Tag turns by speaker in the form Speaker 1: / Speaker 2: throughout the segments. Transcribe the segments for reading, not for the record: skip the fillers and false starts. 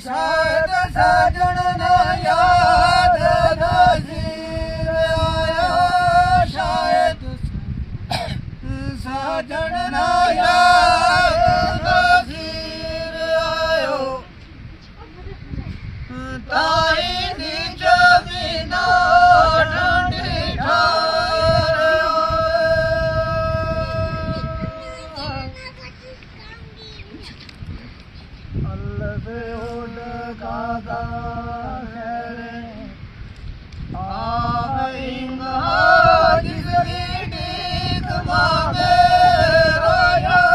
Speaker 1: शायद साजन न याद नज़ीर आया, शायद साजन न याद नज़ीर आयो, ताई नीच बिना ठंडी ठार काका खैरे आएंगा जिसकी टीक मांगे रोयाल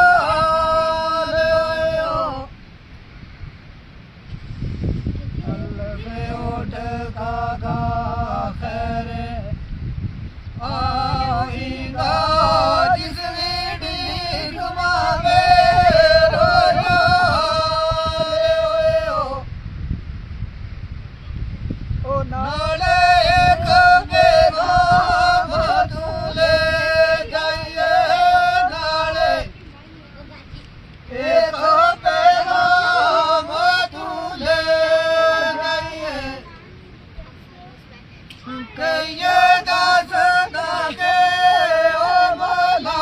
Speaker 1: अल्लाह उठ काका खैरे आएंगा जिसकी टीक मांगे नाले एक पैगाम तू ले जाइए, नाले एक पैगाम तू ले जाइए, कहिए दास के ओ मौला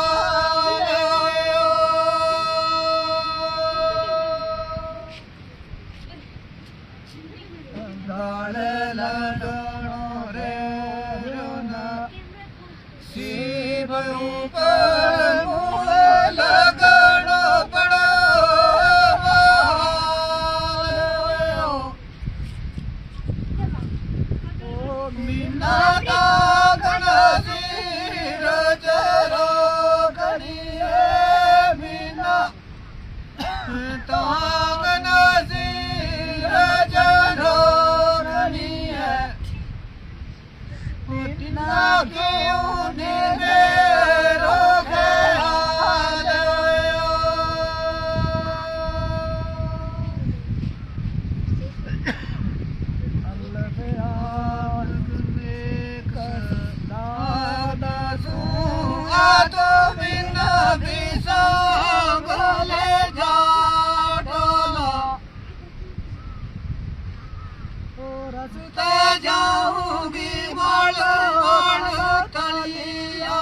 Speaker 1: गाले लडनो रे रोना शिव ऊपर मूल लगनो पड़ो ओ मीना का गणसीर चरो करिए मीना तांग नसीर चरो इतना क्यों निवे रोके हाल अल्लाह के हाल में कर दादा सुआ तो बिना बिसा गले जा डोला रस्ते जाऊंगी माल तलिया